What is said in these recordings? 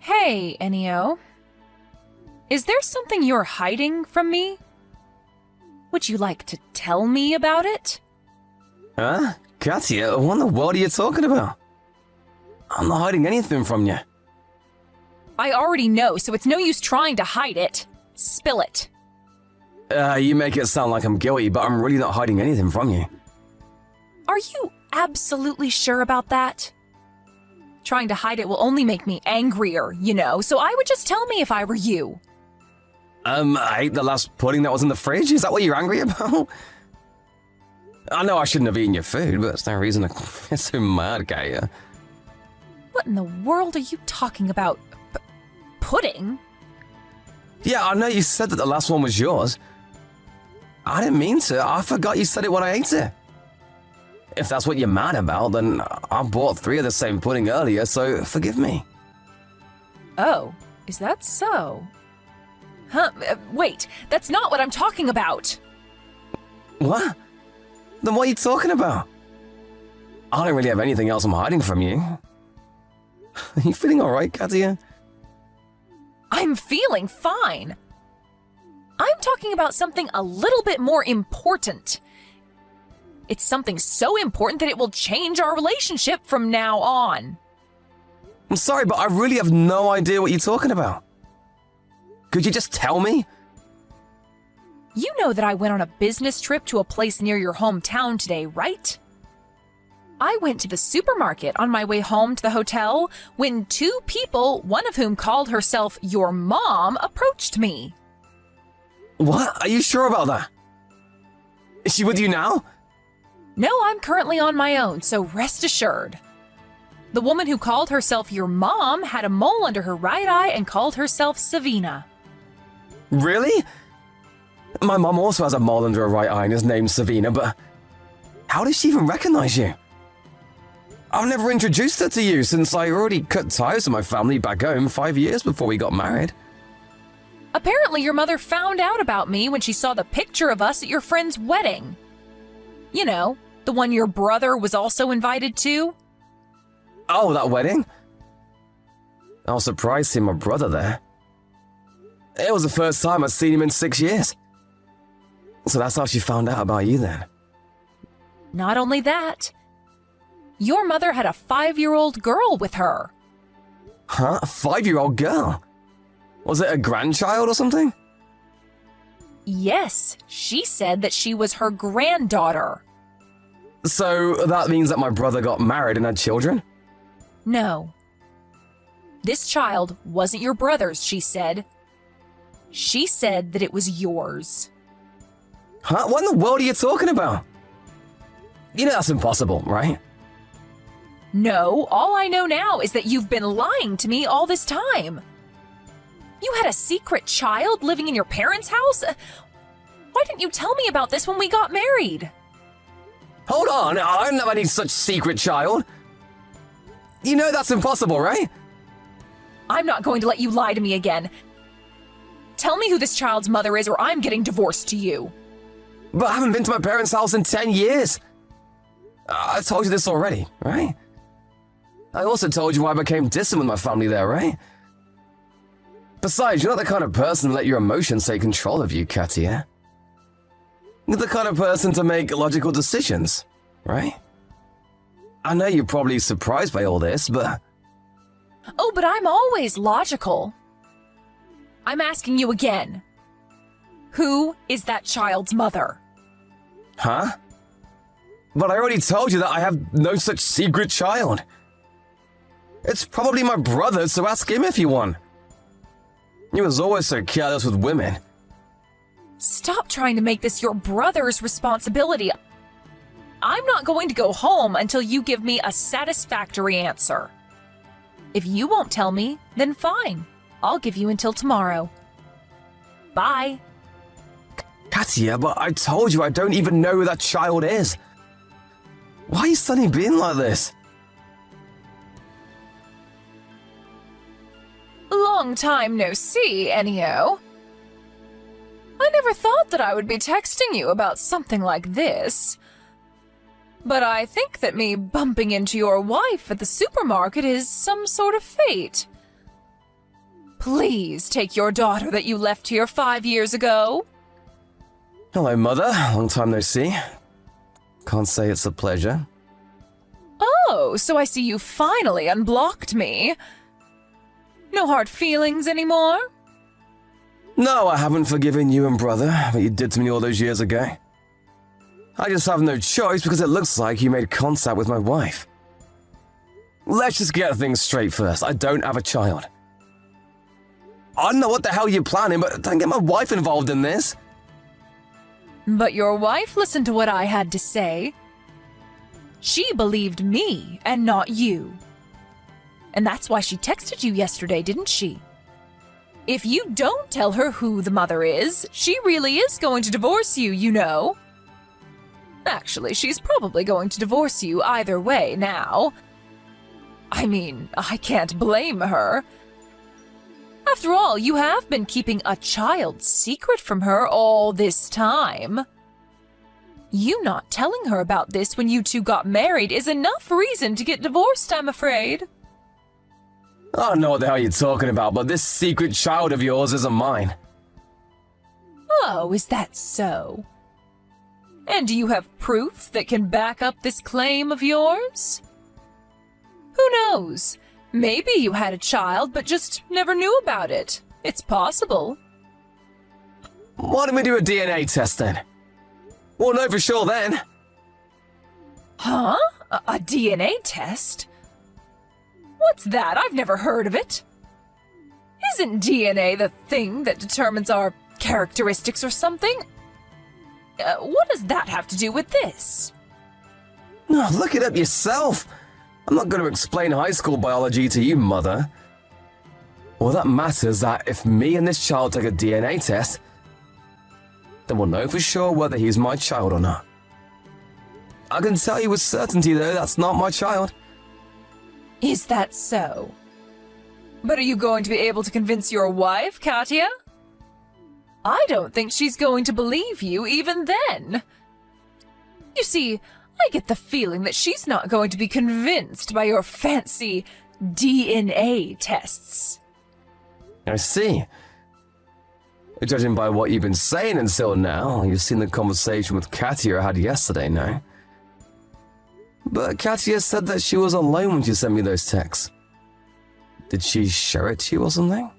Hey, Enio. Is there something you're hiding from me? Would you like to tell me about it? Huh? Katya, what in the world are you talking about? I'm not hiding anything from you. I already know, so it's no use trying to hide it. Spill it. You make it sound like I'm guilty, but I'm really not hiding anything from you. Are you absolutely sure about that? Trying to hide it will only make me angrier, so I would just tell me if I were you. I ate the last pudding that was in the fridge? Is that what you're angry about? I know I shouldn't have eaten your food, but that's no reason to get so mad, Katya. What in the world are you talking about? Pudding? Yeah, I know you said that the last one was yours. I didn't mean to. I forgot you said it when I ate it. If that's what you're mad about, then I bought 3 of the same pudding earlier, so forgive me. Oh, is that so? Huh, wait, that's not what I'm talking about. What? Then what are you talking about? I don't really have anything else I'm hiding from you. Are you feeling alright, Katya? I'm feeling fine. I'm talking about something a little bit more important. It's something so important that it will change our relationship from now on. I'm sorry, but I really have no idea what you're talking about. Could you just tell me? You know that I went on a business trip to a place near your hometown today, right? I went to the supermarket on my way home to the hotel when 2 people, one of whom called herself your mom, approached me. What? Are you sure about that? Is she with you now? No, I'm currently on my own, so rest assured. The woman who called herself your mom had a mole under her right eye and called herself Savina. Really? My mom also has a mole under her right eye and is named Savina, but how does she even recognize you? I've never introduced her to you since I already cut ties with my family back home 5 years before we got married. Apparently your mother found out about me when she saw the picture of us at your friend's wedding. You know, the one your brother was also invited to. Oh, that wedding? I was surprised seeing my brother there. It was the first time I'd seen him in 6 years. So that's how she found out about you then. Not only that, your mother had a 5-year-old girl with her. Huh? A 5-year-old girl? Was it a grandchild or something? Yes, she said that she was her granddaughter. So that means that my brother got married and had children? No. This child wasn't your brother's, she said. She said that it was yours. Huh? What in the world are you talking about? You know that's impossible, right? No, all I know now is that you've been lying to me all this time. You had a secret child living in your parents' house? Why didn't you tell me about this when we got married? Hold on, I don't have any such secret child. You know that's impossible, right? I'm not going to let you lie to me again. Tell me who this child's mother is or I'm getting divorced to you. But I haven't been to my parents' house in 10 years. I told you this already, right? I also told you why I became distant with my family there, right? Besides, you're not the kind of person to let your emotions take control of you, Katya. You're the kind of person to make logical decisions, right? I know you're probably surprised by all this, but... Oh, but I'm always logical. I'm asking you again. Who is that child's mother? Huh? But I already told you that I have no such secret child. It's probably my brother, so ask him if you want. He was always so careless with women. Stop trying to make this your brother's responsibility. I'm not going to go home until you give me a satisfactory answer. If you won't tell me, then fine. I'll give you until tomorrow. Bye. Katya, but I told you I don't even know who that child is. Why are you suddenly being like this? Long time no see, Enio. I never thought that I would be texting you about something like this. But I think that me bumping into your wife at the supermarket is some sort of fate. Please take your daughter that you left here 5 years ago. Hello, Mother. Long time no see. Can't say it's a pleasure. Oh, so I see you finally unblocked me. No hard feelings anymore? No, I haven't forgiven you and Brother what you did to me all those years ago. I just have no choice because it looks like you made contact with my wife. Let's just get things straight first. I don't have a child. I don't know what the hell you're planning, but don't get my wife involved in this. But your wife listened to what I had to say. She believed me and not you. And that's why she texted you yesterday, didn't she? If you don't tell her who the mother is, she really is going to divorce you, you know. Actually, she's probably going to divorce you either way now. I mean, I can't blame her. After all, you have been keeping a child's secret from her all this time. You not telling her about this when you two got married is enough reason to get divorced, I'm afraid. I don't know what the hell you're talking about, but this secret child of yours isn't mine. Oh, is that so? And do you have proof that can back up this claim of yours? Who knows? Maybe you had a child but just never knew about it. It's possible. Why don't we do a DNA test then? We'll know for sure then. Huh? A DNA test? What's that? I've never heard of it. Isn't DNA the thing that determines our characteristics or something? What does that have to do with this? Oh, look it up yourself. I'm not going to explain high school biology to you, Mother. All that matters is that if me and this child take a DNA test, then we'll know for sure whether he's my child or not. I can tell you with certainty, though, that's not my child. Is that so? But are you going to be able to convince your wife, Katya? I don't think she's going to believe you even then. You see, I get the feeling that she's not going to be convinced by your fancy DNA tests. I see. Judging by what you've been saying until now, you've seen the conversation with Katya I had yesterday, no? But Katya said that she was alone when she sent me those texts. Did she show it to you or something?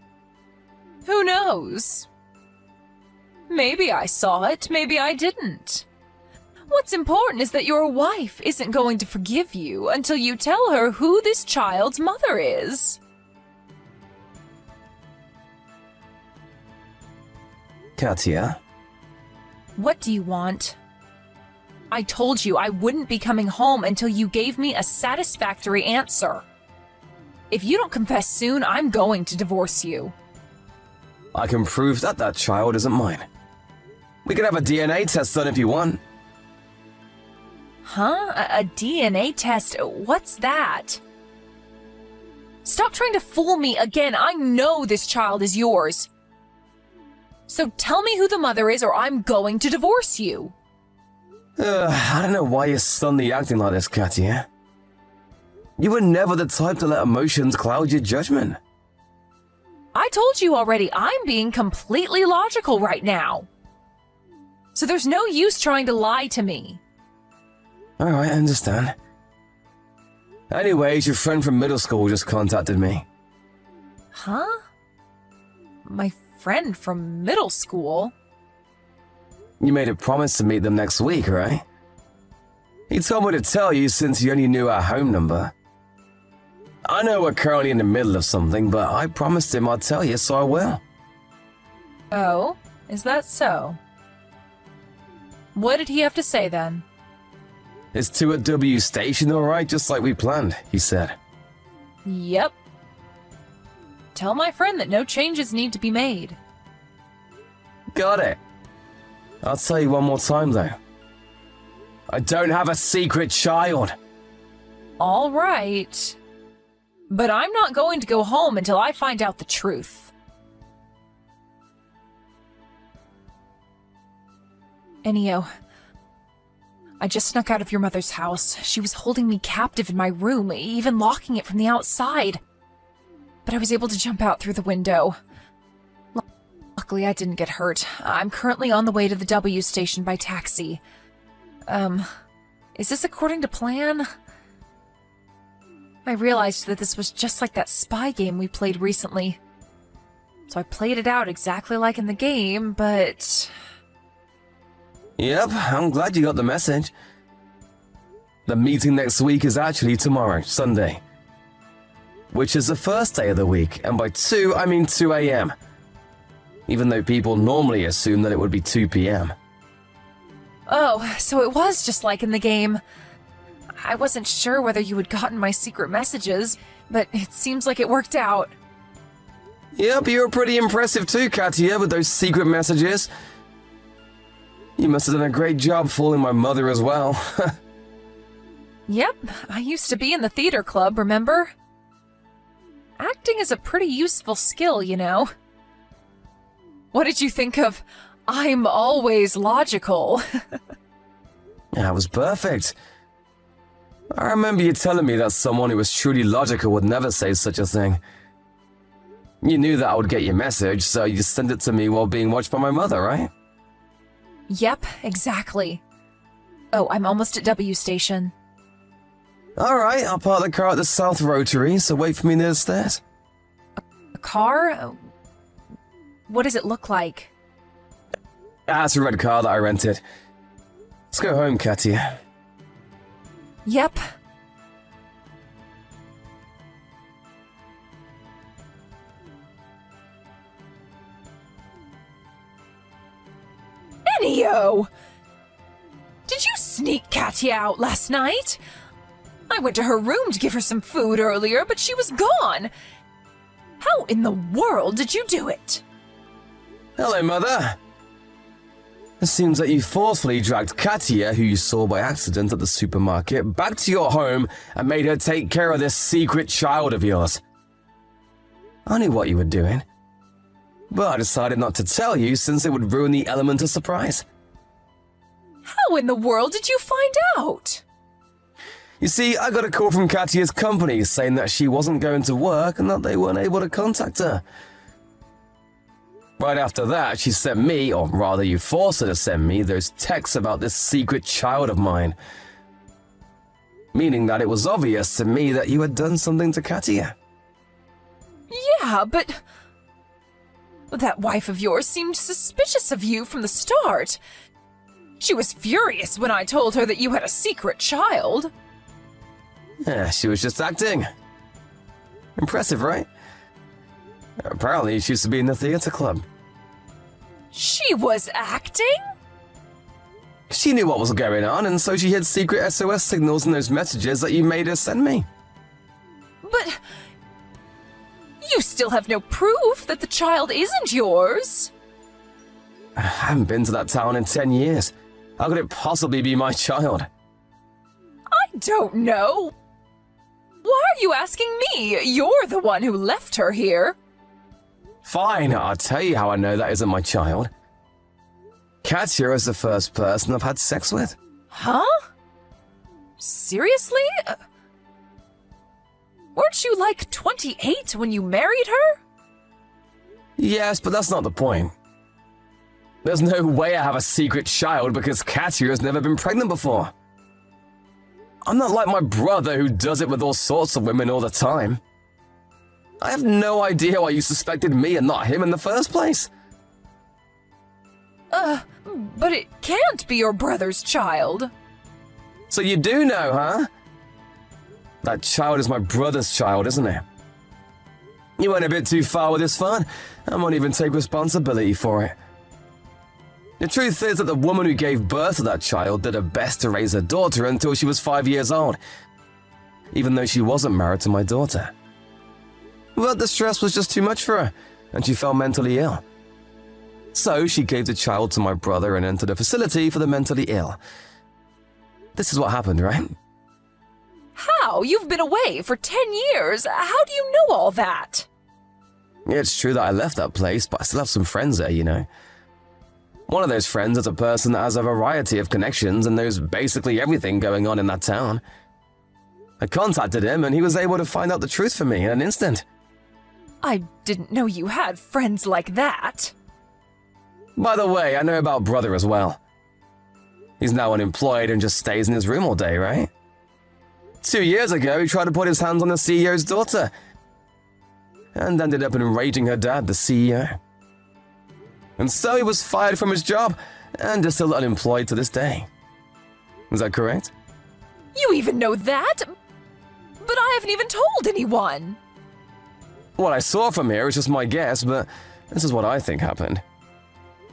Who knows? Maybe I saw it, maybe I didn't. What's important is that your wife isn't going to forgive you until you tell her who this child's mother is. Katya? What do you want? I told you I wouldn't be coming home until you gave me a satisfactory answer. If you don't confess soon, I'm going to divorce you. I can prove that that child isn't mine. We can have a DNA test done if you want. Huh? A DNA test? What's that? Stop trying to fool me again. I know this child is yours. So tell me who the mother is or I'm going to divorce you. I don't know why you're suddenly acting like this, Katya. You were never the type to let emotions cloud your judgment. I told you already, I'm being completely logical right now. So there's no use trying to lie to me. Alright, I understand. Anyways, your friend from middle school just contacted me. Huh? My friend from middle school? You made a promise to meet them next week, right? He told me to tell you since you only knew our home number. I know we're currently in the middle of something, but I promised him I'd tell you, so I will. Oh, is that so? What did he have to say then? It's 2 at W Station, alright, just like we planned, he said. Yep. Tell my friend that no changes need to be made. Got it. I'll tell you one more time, though. I don't have a secret child. All right. But I'm not going to go home until I find out the truth. Enio, I just snuck out of your mother's house. She was holding me captive in my room, even locking it from the outside. but I was able to jump out through the window. Luckily, I didn't get hurt. I'm currently on the way to the W station by taxi. Is this according to plan? I realized that this was just like that spy game we played recently. So I played it out exactly like in the game, but... Yep, I'm glad you got the message. The meeting next week is actually tomorrow, Sunday. Which is the first day of the week, and by 2, I mean 2 a.m. Even though people normally assume that it would be 2 p.m. Oh, so it was just like in the game. I wasn't sure whether you had gotten my secret messages, but it seems like it worked out. Yep, you were pretty impressive too, Katia, with those secret messages. You must have done a great job fooling my mother as well. Yep, I used to be in the theater club, remember? Acting is a pretty useful skill, you know. What did you think of "I'm always logical"? That was perfect. I remember you telling me that someone who was truly logical would never say such a thing. You knew that I would get your message, so you sent it to me while being watched by my mother, right? Yep, exactly. Oh, I'm almost at W Station. Alright, I'll park the car at the South Rotary, so wait for me near the stairs. A car? What does it look like? It's a red car that I rented. Let's go home, Katia. Yep. Enio! Did you sneak Katia out last night? I went to her room to give her some food earlier, but she was gone. How in the world did you do it? Hello, Mother. It seems that you forcefully dragged Katia, who you saw by accident at the supermarket, back to your home and made her take care of this secret child of yours. I knew what you were doing, but I decided not to tell you since it would ruin the element of surprise. How in the world did you find out? You see, I got a call from Katia's company saying that she wasn't going to work and that they weren't able to contact her. Right after that, she sent me, or rather you forced her to send me, those texts about this secret child of mine. Meaning that it was obvious to me that you had done something to Katia. Yeah, but that wife of yours seemed suspicious of you from the start. She was furious when I told her that you had a secret child. Yeah, she was just acting. Impressive, right? Apparently, she used to be in the theater club. She was acting? She knew what was going on, and so she hid secret SOS signals in those messages that you made her send me. But you still have no proof that the child isn't yours. I haven't been to that town in 10 years. How could it possibly be my child? I don't know. Why are you asking me? You're the one who left her here. Fine, I'll tell you how I know that isn't my child. Katia is the first person I've had sex with. Huh? Seriously? Weren't you like 28 when you married her? Yes, but that's not the point. There's no way I have a secret child because Katia has never been pregnant before. I'm not like my brother who does it with all sorts of women all the time. I have no idea why you suspected me and not him in the first place. But it can't be your brother's child. So you do know, huh? That child is my brother's child, isn't it? You went a bit too far with this fun. I won't even take responsibility for it. The truth is that the woman who gave birth to that child did her best to raise her daughter until she was 5 years old, even though she wasn't married to my daughter. But the stress was just too much for her, and she fell mentally ill. So she gave the child to my brother and entered a facility for the mentally ill. This is what happened, right? How? You've been away for 10 years. How do you know all that? It's true that I left that place, but I still have some friends there, you know. One of those friends is a person that has a variety of connections and knows basically everything going on in that town. I contacted him and he was able to find out the truth for me in an instant. I didn't know you had friends like that. By the way, I know about brother as well. He's now unemployed and just stays in his room all day, right? 2 years ago, he tried to put his hands on the CEO's daughter and ended up enraging her dad, the CEO. And so he was fired from his job and is still unemployed to this day. Is that correct? You even know that? But I haven't even told anyone. What I saw from here is just my guess, but this is what I think happened.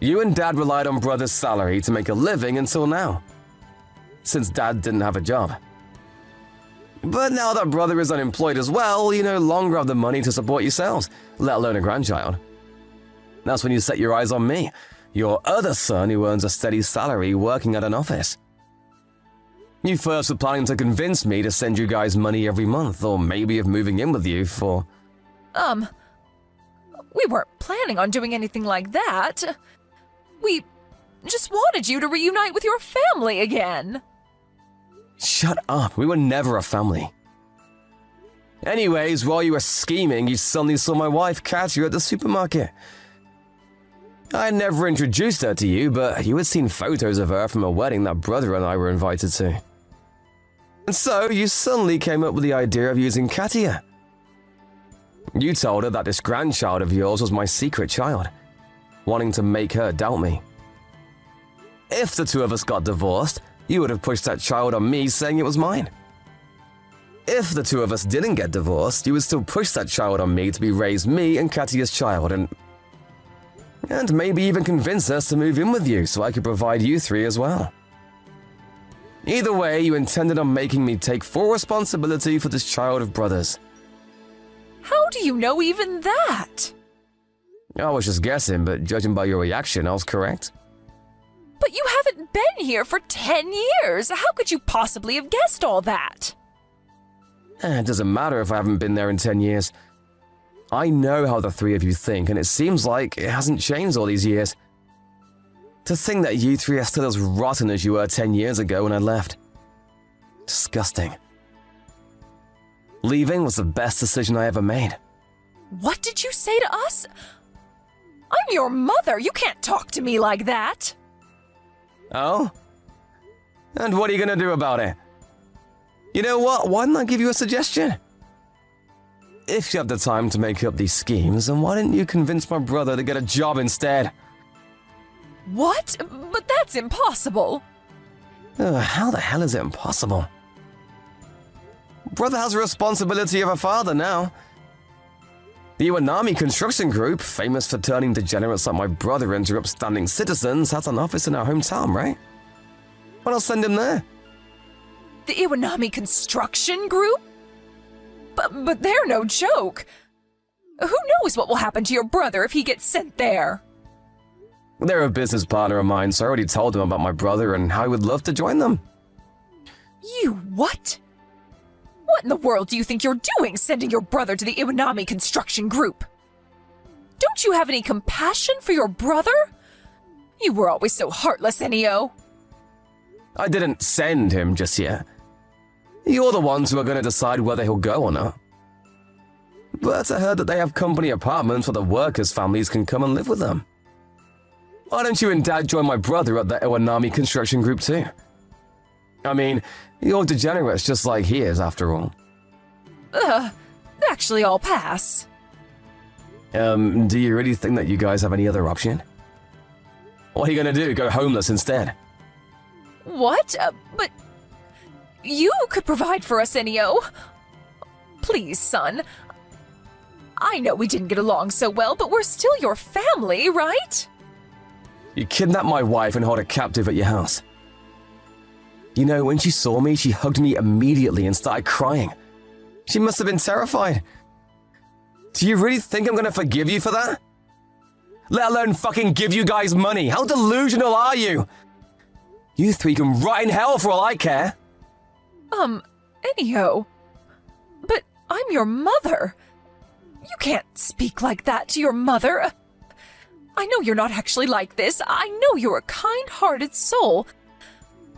You and Dad relied on Brother's salary to make a living until now, since Dad didn't have a job. But now that Brother is unemployed as well, you no longer have the money to support yourselves, let alone a grandchild. That's when you set your eyes on me, your other son who earns a steady salary working at an office. You first were planning to convince me to send you guys money every month, or maybe of moving in with you for... We weren't planning on doing anything like that. We just wanted you to reunite with your family again. Shut up, we were never a family. Anyways, while you were scheming, you suddenly saw my wife, Katya, at the supermarket. I never introduced her to you, but you had seen photos of her from a wedding that Brother and I were invited to. And so, you suddenly came up with the idea of using Katya. You told her that this grandchild of yours was my secret child, wanting to make her doubt me. If the two of us got divorced, you would have pushed that child on me saying it was mine. If the two of us didn't get divorced, you would still push that child on me to be raised me and Katya's child and maybe even convince us to move in with you so I could provide you three as well. Either way, you intended on making me take full responsibility for this child of Brother's. How do you know even that? I was just guessing, but judging by your reaction, I was correct. But you haven't been here for 10 years. How could you possibly have guessed all that? It doesn't matter if I haven't been there in 10 years. I know how the three of you think, and it seems like it hasn't changed all these years. To think that you three are still as rotten as you were 10 years ago when I left. Disgusting. Leaving was the best decision I ever made. What did you say to us? I'm your mother. You can't talk to me like that. Oh? And what are you gonna do about it? You know what? Why don't I give you a suggestion? If you have the time to make up these schemes, then why didn't you convince my brother to get a job instead? What? But that's impossible. How the hell is it impossible? Brother has the responsibility of a father now. The Iwanami Construction Group, famous for turning degenerates like my brother into upstanding citizens, has an office in our hometown, right? Why not send him there? The Iwanami Construction Group? But they're no joke. Who knows what will happen to your brother if he gets sent there? They're a business partner of mine, so I already told them about my brother and how I would love to join them. You what? What in the world do you think you're doing, sending your brother to the Iwanami Construction Group? Don't you have any compassion for your brother? You were always so heartless, Enio. I didn't send him just yet. You're the ones who are going to decide whether he'll go or not. But I heard that they have company apartments where the workers' families can come and live with them. Why don't you and Dad join my brother at the Iwanami Construction Group too? I mean, you're degenerates just like he is, after all. Actually, I'll pass. Do you really think that you guys have any other option? What are you gonna do, go homeless instead? What? But you could provide for us, Enio. Please, son. I know we didn't get along so well, but we're still your family, right? You kidnapped my wife and held her captive at your house. You know, when she saw me, she hugged me immediately and started crying. She must have been terrified. Do you really think I'm gonna forgive you for that? Let alone fucking give you guys money. How delusional are you? You three can rot in hell for all I care. Enio. But I'm your mother. You can't speak like that to your mother. I know you're not actually like this. I know you're a kind-hearted soul.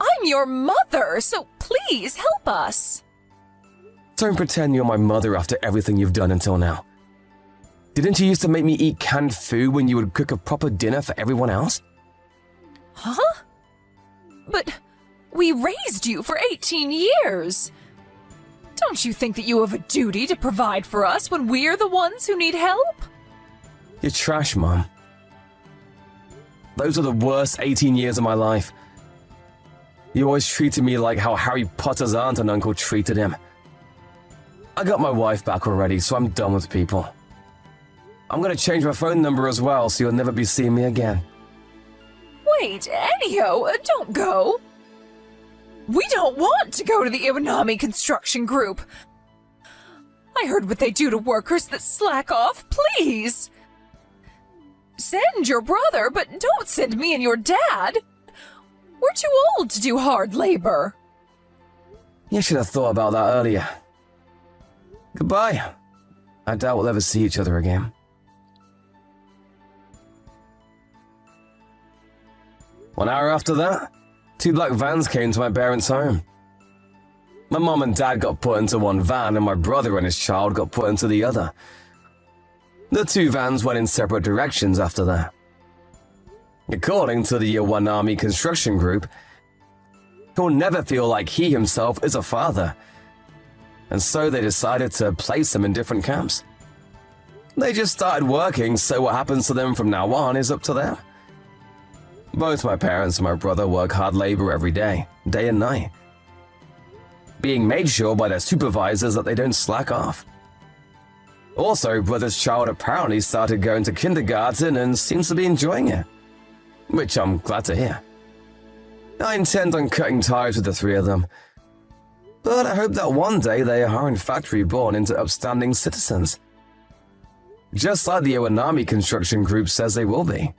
I'm your mother, so please help us. Don't pretend you're my mother after everything you've done until now. Didn't you used to make me eat canned food when you would cook a proper dinner for everyone else? Huh? But we raised you for 18 years. Don't you think that you have a duty to provide for us when we're the ones who need help? You're trash, Mom. Those are the worst 18 years of my life. You always treated me like how Harry Potter's aunt and uncle treated him. I got my wife back already, so I'm done with people. I'm gonna change my phone number as well, so you'll never be seeing me again. Wait, Ennio, don't go. We don't want to go to the Iwanami construction group. I heard what they do to workers that slack off, please. Send your brother, but don't send me and your dad. We're too old to do hard labor. You should have thought about that earlier. Goodbye. I doubt we'll ever see each other again. One hour after that, 2 black vans came to my parents' home. My mom and dad got put into one van and my brother and his child got put into the other. The 2 vans went in separate directions after that. According to the Iwanami construction group, he'll never feel like he himself is a father, and so they decided to place him in different camps. They just started working, so what happens to them from now on is up to them. Both my parents and my brother work hard labor every day and night, being made sure by their supervisors that they don't slack off. Also, brother's child apparently started going to kindergarten and seems to be enjoying it, which I'm glad to hear. I intend on cutting ties with the 3 of them, but I hope that one day they are in fact reborn into upstanding citizens, just like the Iwanami construction group says they will be.